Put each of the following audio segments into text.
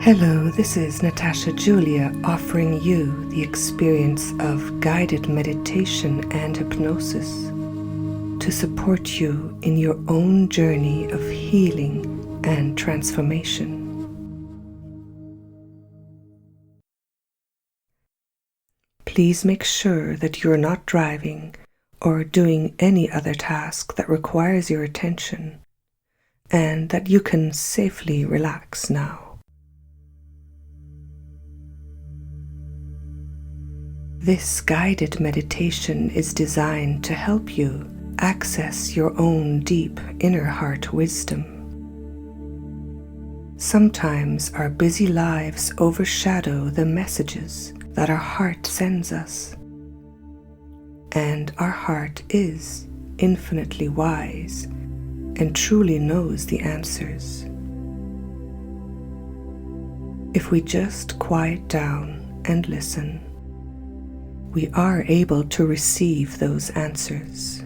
Hello, this is Natascha Julia offering you the experience of guided meditation and hypnosis to support you in your own journey of healing and transformation. Please make sure that you're not driving or doing any other task that requires your attention, and that you can safely relax now. This guided meditation is designed to help you access your own deep inner heart wisdom. Sometimes our busy lives overshadow the messages that our heart sends us, and our heart is infinitely wise and truly knows the answers. If we just quiet down and listen, we are able to receive those answers.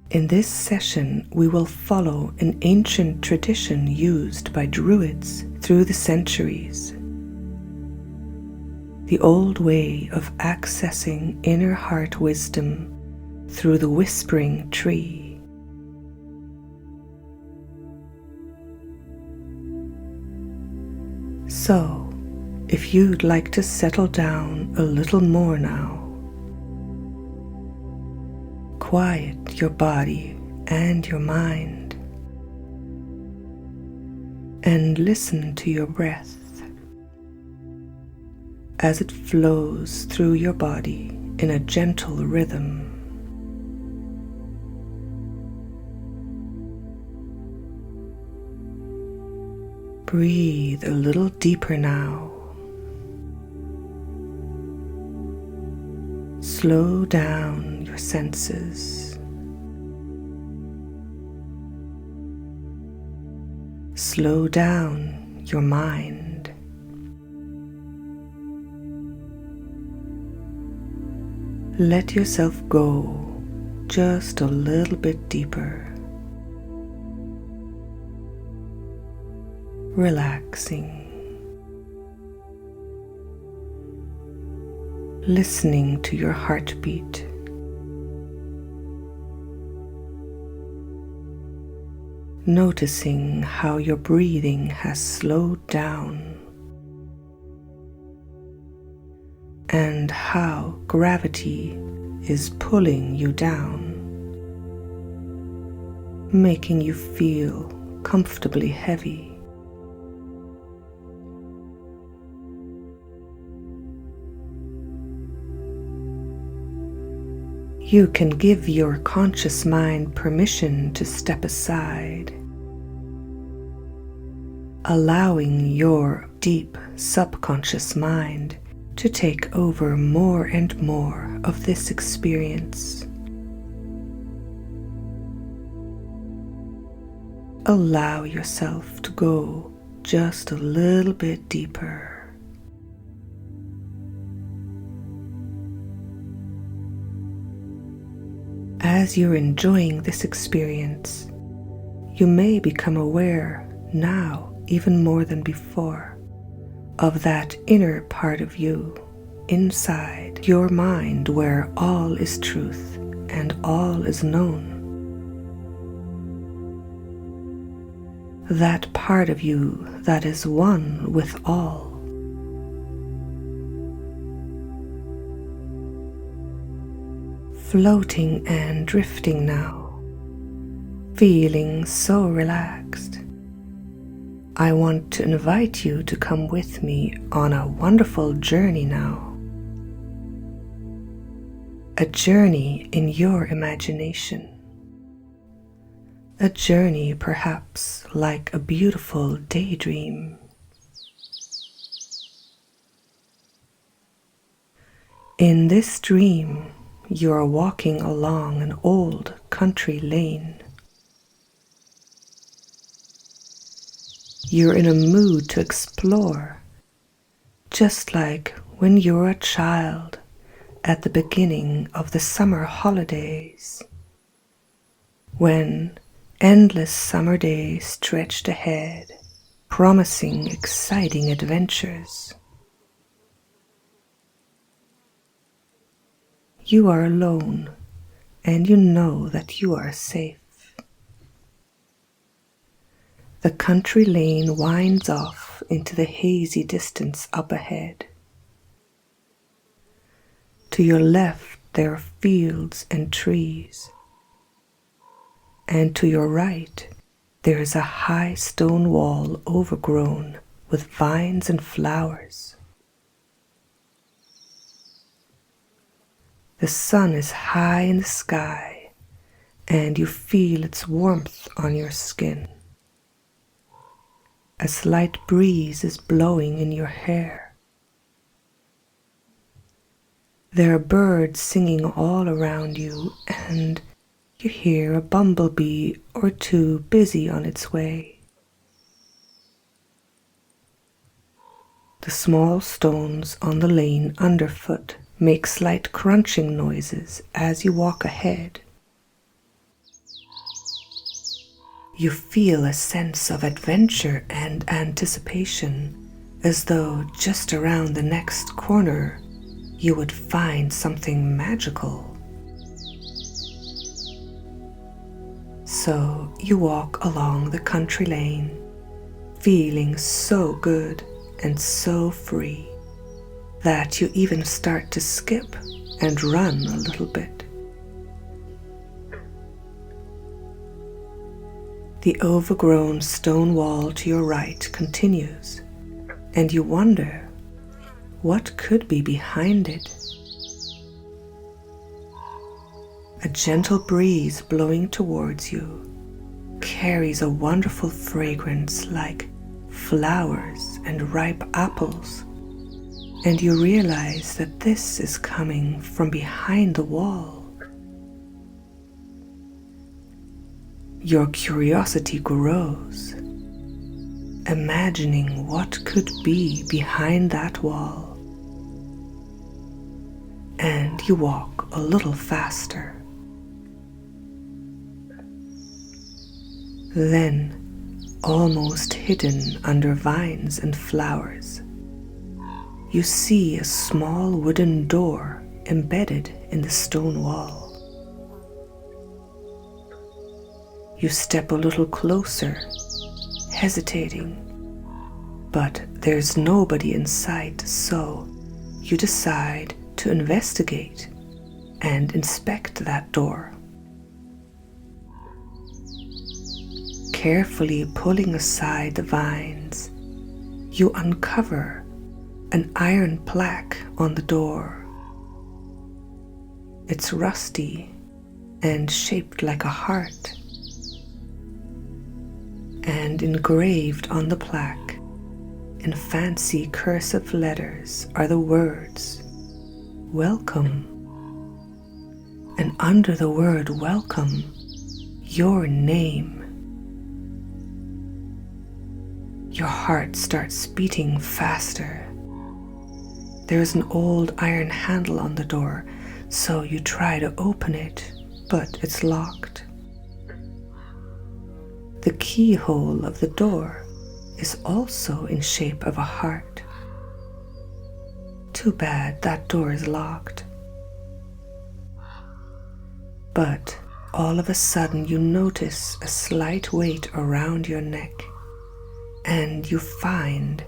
In this session, we will follow an ancient tradition used by Druids through the centuries. The old way of accessing inner heart wisdom through the whispering tree. So, if you'd like to settle down a little more now, quiet your body and your mind, and listen to your breath as it flows through your body in a gentle rhythm. Breathe a little deeper now. Slow down your senses. Slow down your mind. Let yourself go just a little bit deeper. Relaxing. Listening to your heartbeat. Noticing how your breathing has slowed down and how gravity is pulling you down, making you feel comfortably heavy. You can give your conscious mind permission to step aside, allowing your deep subconscious mind to take over more and more of this experience. Allow yourself to go just a little bit deeper. As you're enjoying this experience, you may become aware now, even more than before, of that inner part of you, inside your mind where all is truth and all is known. That part of you that is one with all. Floating and drifting now, feeling so relaxed. I want to invite you to come with me on a wonderful journey now. A journey in your imagination. A journey perhaps like a beautiful daydream. In this dream, you are walking along an old country lane. You're in a mood to explore, just like when you were a child at the beginning of the summer holidays, when endless summer days stretched ahead, promising exciting adventures. You are alone, and you know that you are safe. The country lane winds off into the hazy distance up ahead. To your left there are fields and trees, and to your right there is a high stone wall overgrown with vines and flowers. The sun is high in the sky, and you feel its warmth on your skin. A slight breeze is blowing in your hair. There are birds singing all around you, and you hear a bumblebee or two busy on its way. The small stones on the lane underfoot make slight crunching noises as you walk ahead. You feel a sense of adventure and anticipation, as though just around the next corner you would find something magical. So you walk along the country lane, feeling so good and so free that you even start to skip and run a little bit. The overgrown stone wall to your right continues, and you wonder what could be behind it. A gentle breeze blowing towards you carries a wonderful fragrance like flowers and ripe apples, and you realize that this is coming from behind the wall. Your curiosity grows, imagining what could be behind that wall, and you walk a little faster. Then, almost hidden under vines and flowers, you see a small wooden door embedded in the stone wall. You step a little closer, hesitating, but there's nobody in sight, so you decide to investigate and inspect that door. Carefully pulling aside the vines, you uncover an iron plaque on the door. It's rusty and shaped like a heart. And engraved on the plaque in fancy cursive letters are the words, "Welcome." And under the word "welcome," your name. Your heart starts beating faster. There is an old iron handle on the door, so you try to open it, but it's locked. The keyhole of the door is also in shape of a heart. Too bad that door is locked. But all of a sudden you notice a slight weight around your neck, and you find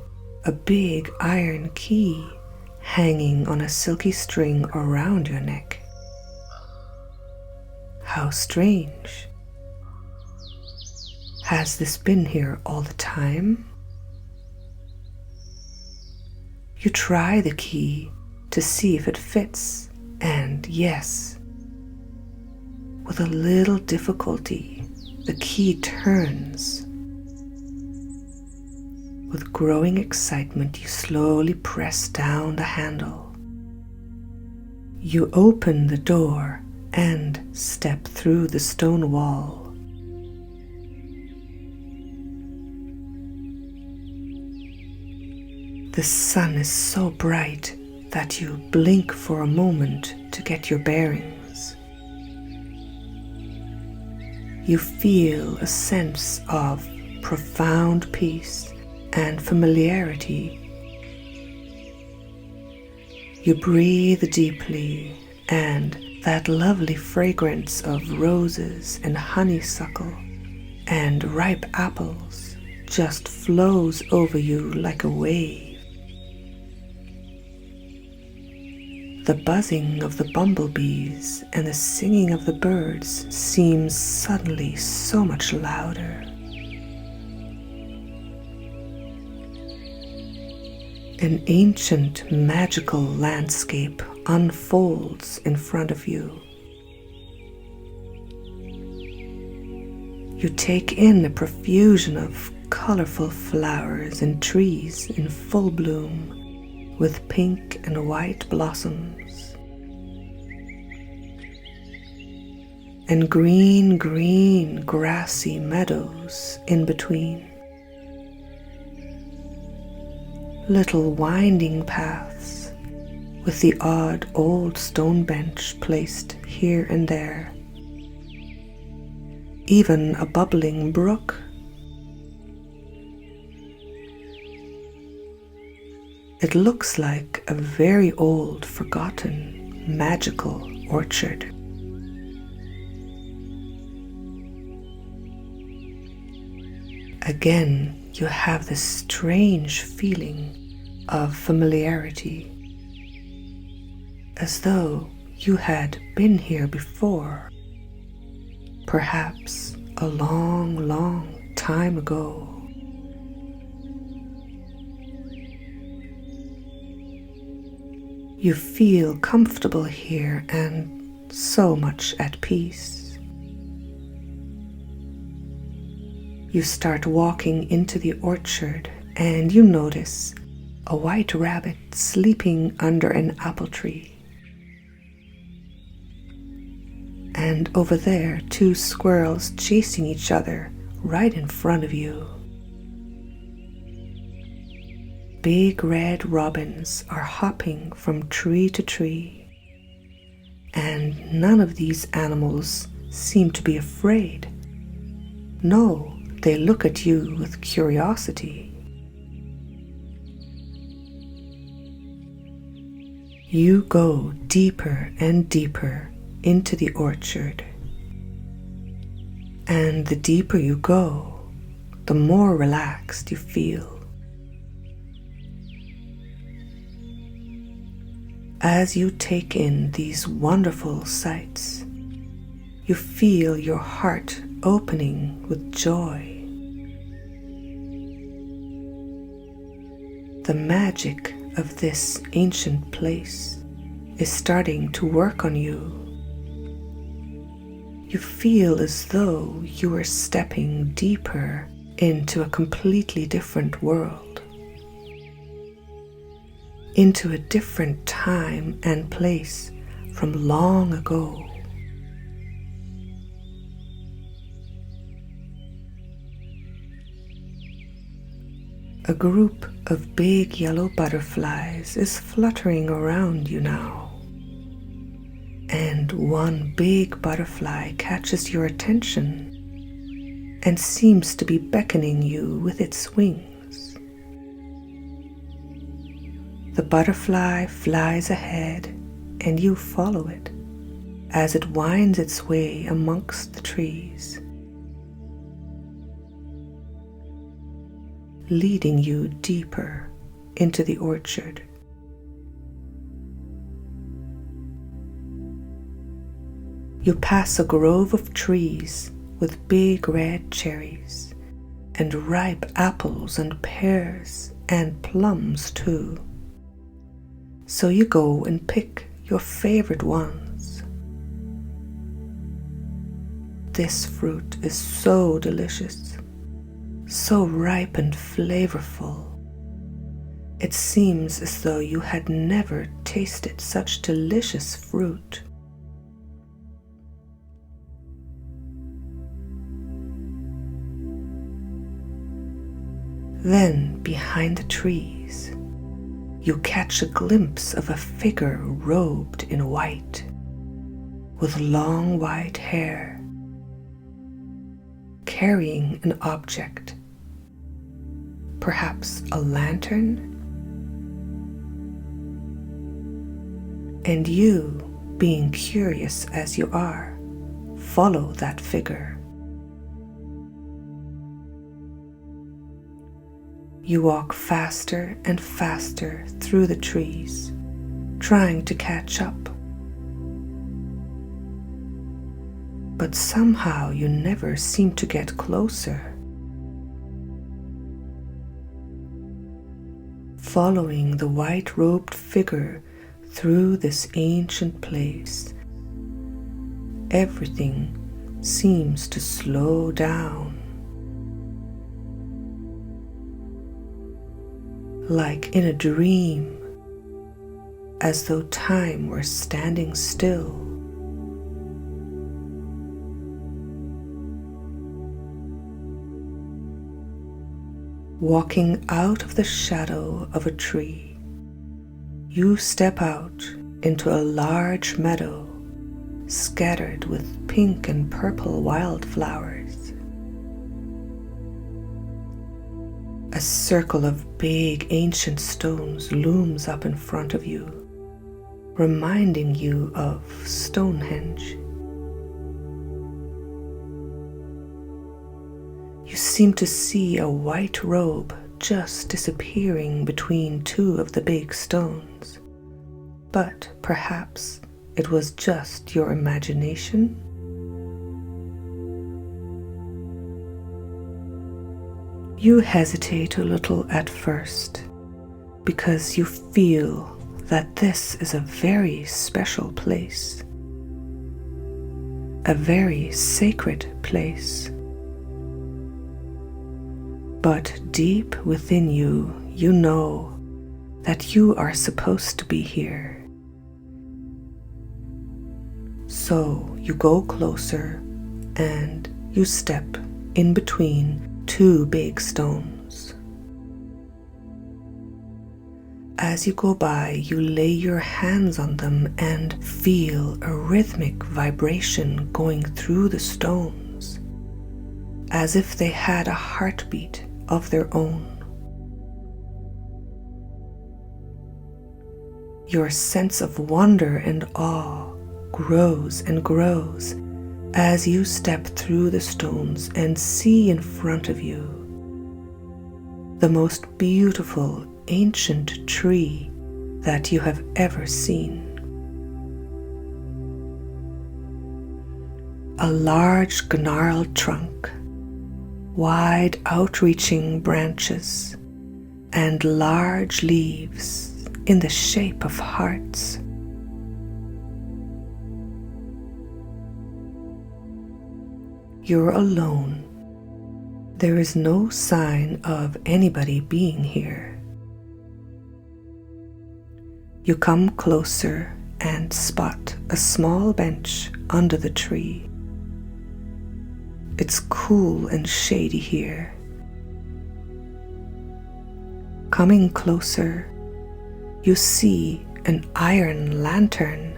a big iron key hanging on a silky string around your neck. How strange. Has this been here all the time? You try the key to see if it fits, and yes, with a little difficulty, the key turns. With growing excitement, you slowly press down the handle. You open the door and step through the stone wall. The sun is so bright that you blink for a moment to get your bearings. You feel a sense of profound peace and familiarity. You breathe deeply, and that lovely fragrance of roses and honeysuckle and ripe apples just flows over you like a wave. The buzzing of the bumblebees and the singing of the birds seems suddenly so much louder. An ancient magical landscape unfolds in front of you. You take in a profusion of colorful flowers and trees in full bloom with pink and white blossoms, and green grassy meadows in between. Little winding paths with the odd old stone bench placed here and there. Even a bubbling brook. It looks like a very old, forgotten, magical orchard. Again, you have this strange feeling of familiarity, as though you had been here before, perhaps a long time ago. You feel comfortable here and so much at peace. You start walking into the orchard and you notice a white rabbit sleeping under an apple tree. And over there, two squirrels chasing each other right in front of you. Big red robins are hopping from tree to tree, and none of these animals seem to be afraid. No, they look at you with curiosity. You go deeper and deeper into the orchard, and the deeper you go, the more relaxed you feel. As you take in these wonderful sights, you feel your heart opening with joy. The magic of this ancient place is starting to work on you. You feel as though you are stepping deeper into a completely different world, into a different time and place from long ago. A group of big yellow butterflies is fluttering around you now, and one big butterfly catches your attention and seems to be beckoning you with its wings. The butterfly flies ahead and you follow it as it winds its way amongst the trees, leading you deeper into the orchard. You pass a grove of trees with big red cherries and ripe apples and pears and plums too. So you go and pick your favorite ones. This fruit is so delicious, so ripe and flavorful. It seems as though you had never tasted such delicious fruit. Then, behind the trees, you catch a glimpse of a figure robed in white, with long white hair, carrying an object, perhaps a lantern, and you, being curious as you are, follow that figure. You walk faster and faster through the trees, trying to catch up. But somehow you never seem to get closer. Following the white-robed figure through this ancient place, everything seems to slow down. Like in a dream, as though time were standing still. Walking out of the shadow of a tree, you step out into a large meadow scattered with pink and purple wildflowers. A circle of big ancient stones looms up in front of you, reminding you of Stonehenge. You seem to see a white robe just disappearing between two of the big stones, but perhaps it was just your imagination. You hesitate a little at first because you feel that this is a very special place, a very sacred place. But deep within you, you know that you are supposed to be here. So you go closer and you step in between two big stones. As you go by, you lay your hands on them and feel a rhythmic vibration going through the stones, as if they had a heartbeat of their own. Your sense of wonder and awe grows and grows as you step through the stones and see in front of you the most beautiful ancient tree that you have ever seen. A large gnarled trunk, wide outreaching branches, and large leaves in the shape of hearts. You're alone. There is no sign of anybody being here. You come closer and spot a small bench under the tree. It's cool and shady here. Coming closer, you see an iron lantern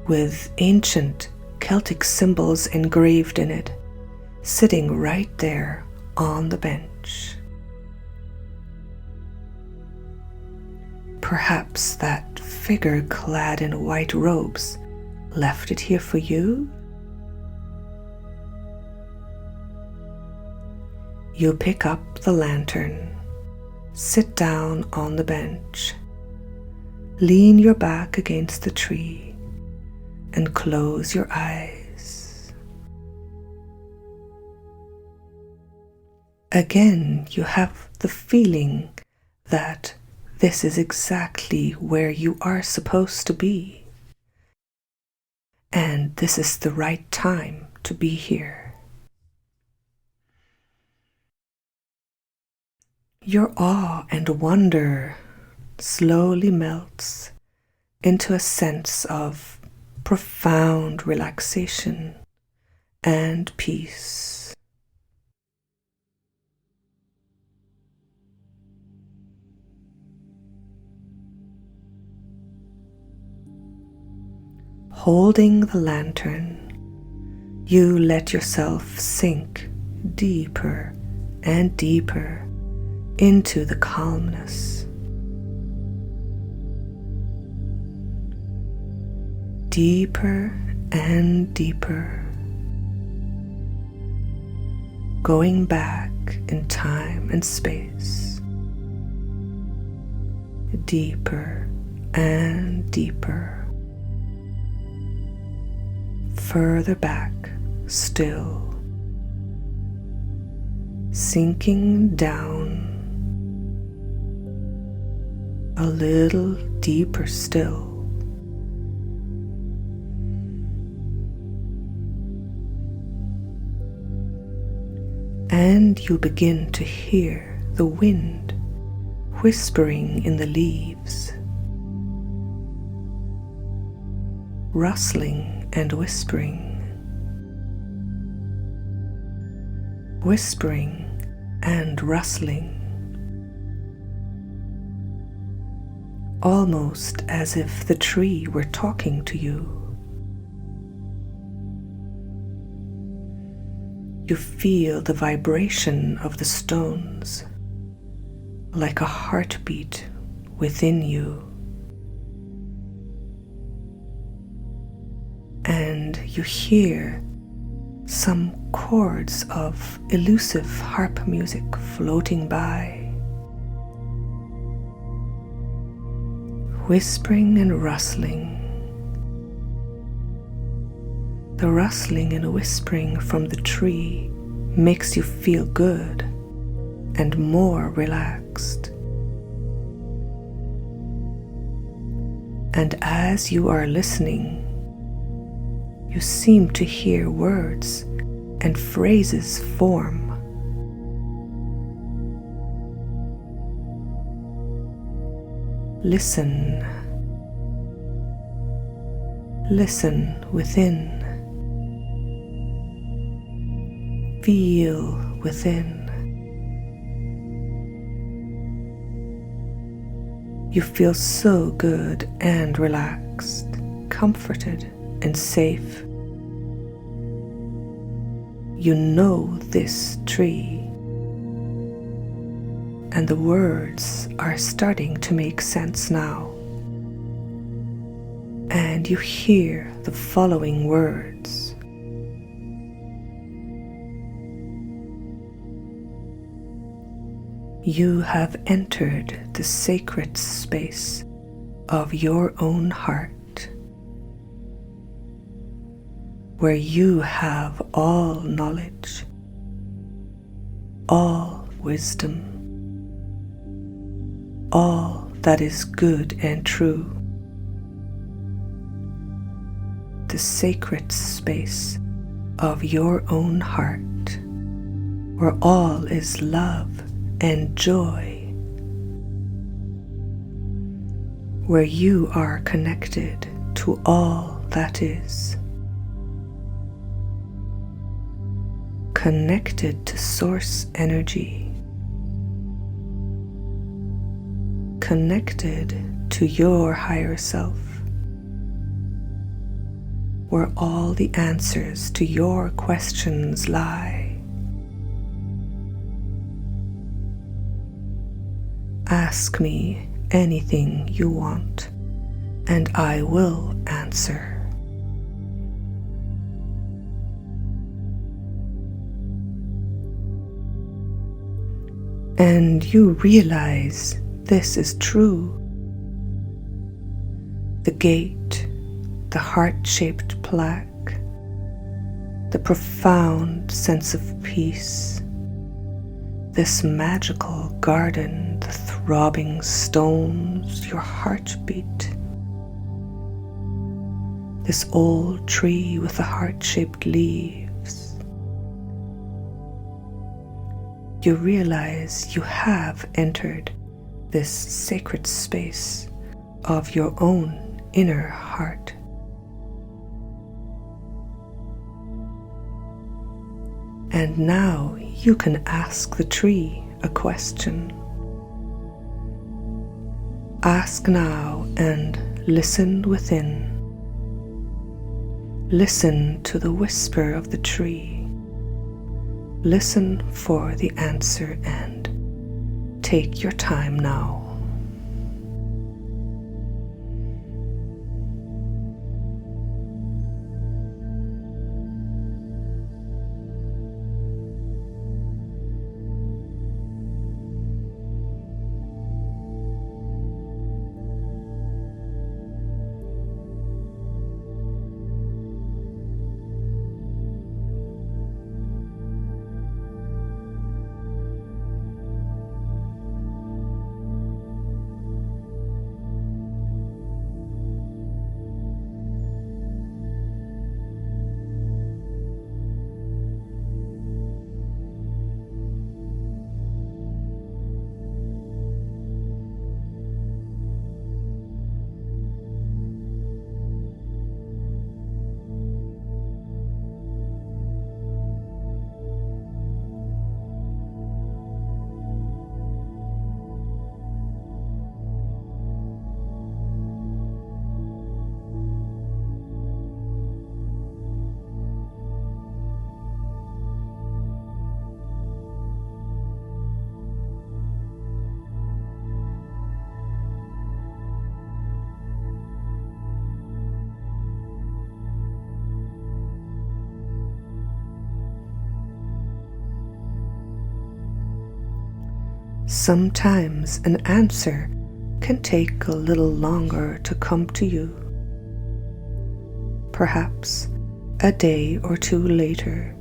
with ancient Celtic symbols engraved in it, sitting right there on the bench. Perhaps that figure clad in white robes left it here for you? You pick up the lantern, sit down on the bench, lean your back against the tree, and close your eyes. Again, you have the feeling that this is exactly where you are supposed to be, and this is the right time to be here. Your awe and wonder slowly melts into a sense of profound relaxation and peace. Holding the lantern, you let yourself sink deeper and deeper into the calmness. Deeper and deeper, going back in time and space. Deeper and deeper, further back still, sinking down a little deeper still. And you begin to hear the wind whispering in the leaves, rustling and whispering, whispering and rustling, almost as if the tree were talking to you. You feel the vibration of the stones like a heartbeat within you. And you hear some chords of elusive harp music floating by, whispering and rustling. The rustling and whispering from the tree makes you feel good and more relaxed. And as you are listening, you seem to hear words and phrases form. Listen. Listen within. Feel within. You feel so good and relaxed, comforted and safe. You know this tree, and the words are starting to make sense now. And you hear the following words. You have entered the sacred space of your own heart, where you have all knowledge, all wisdom, all that is good and true. The sacred space of your own heart, where all is love and joy, where you are connected to all that is, connected to source energy, connected to your higher self, where all the answers to your questions lie. Ask me anything you want, and I will answer. And you realize this is true. The gate, the heart-shaped plaque, the profound sense of peace, this magical garden, the throbbing stones, your heartbeat, this old tree with the heart-shaped leaves. You realize you have entered this sacred space of your own inner heart. And now you can ask the tree a question. Ask now and listen within. Listen to the whisper of the tree. Listen for the answer and take your time now. Sometimes an answer can take a little longer to come to you. Perhaps a day or two later,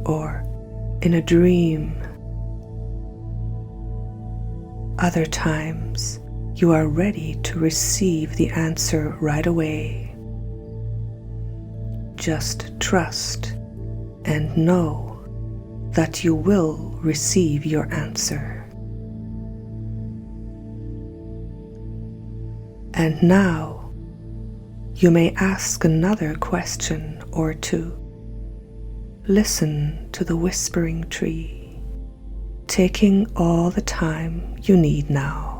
or in a dream. Other times, you are ready to receive the answer right away. Just trust and know that you will receive your answer. And now, you may ask another question or two. Listen to the whispering tree, taking all the time you need now.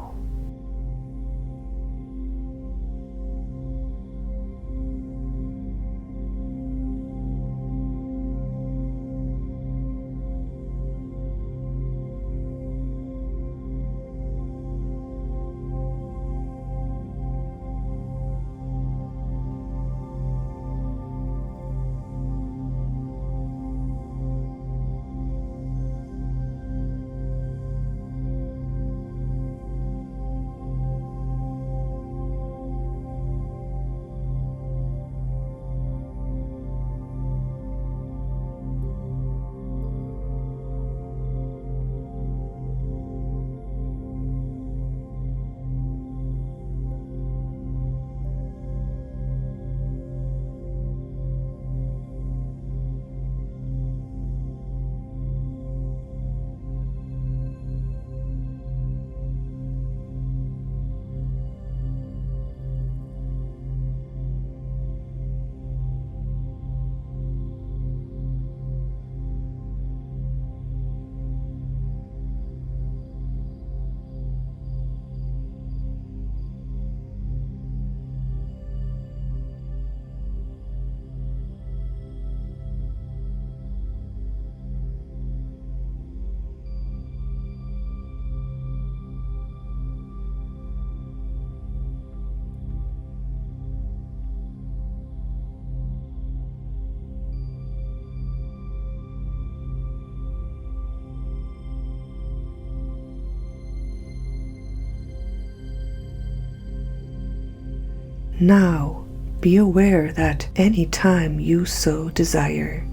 Now, be aware that any time you so desire,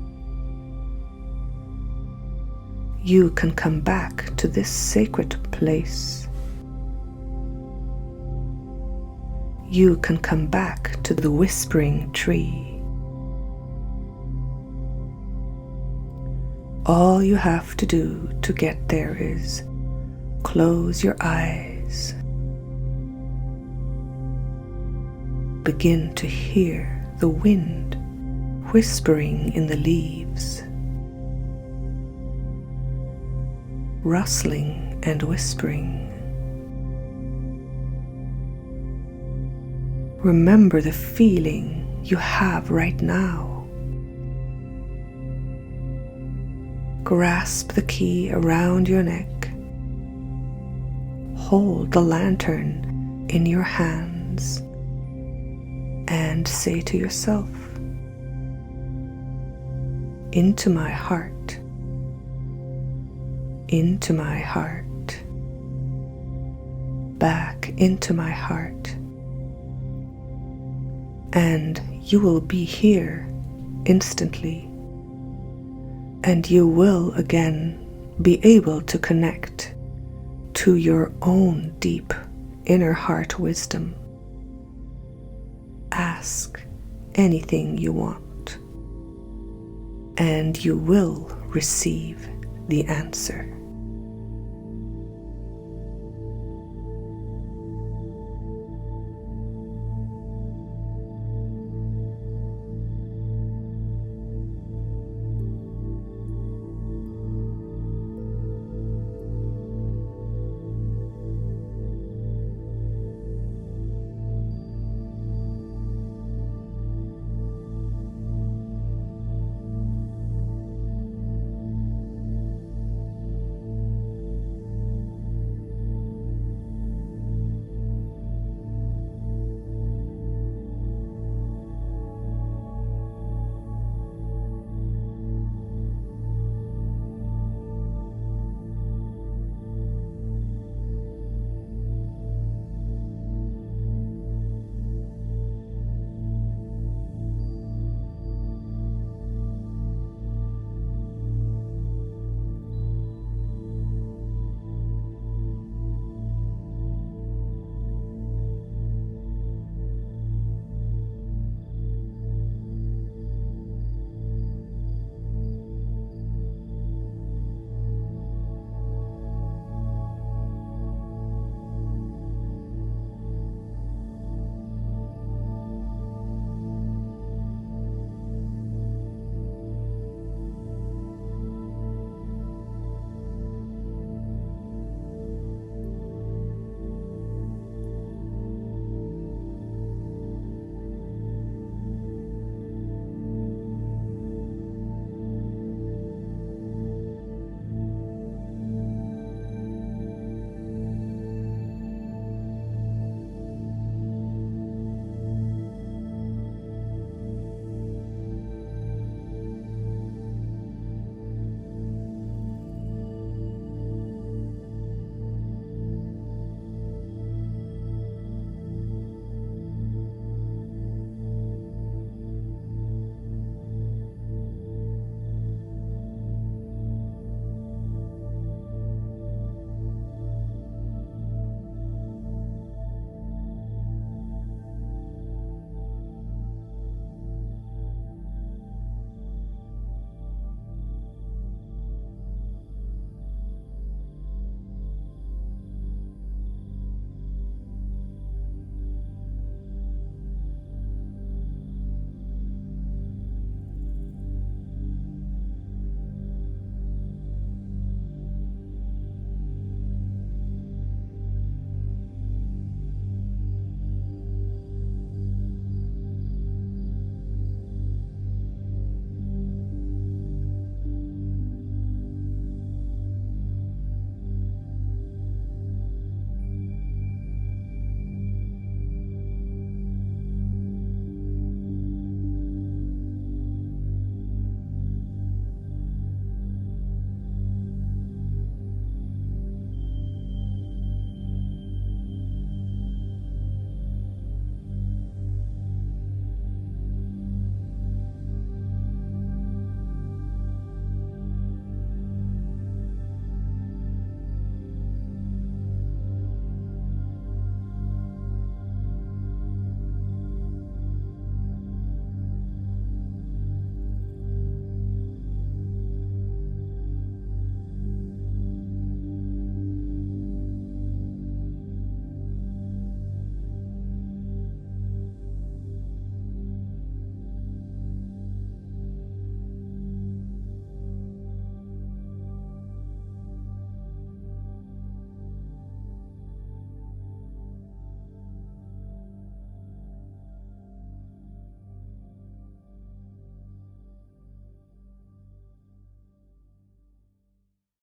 you can come back to this sacred place. You can come back to the whispering tree. All you have to do to get there is close your eyes. Begin to hear the wind whispering in the leaves, rustling and whispering. Remember the feeling you have right now. Grasp the key around your neck hold the lantern in your hands and say to yourself, into my heart, into my heart, back into my heart, and you will be here instantly, and you will again be able to connect to your own deep inner heart wisdom. Ask anything you want, and you will receive the answer.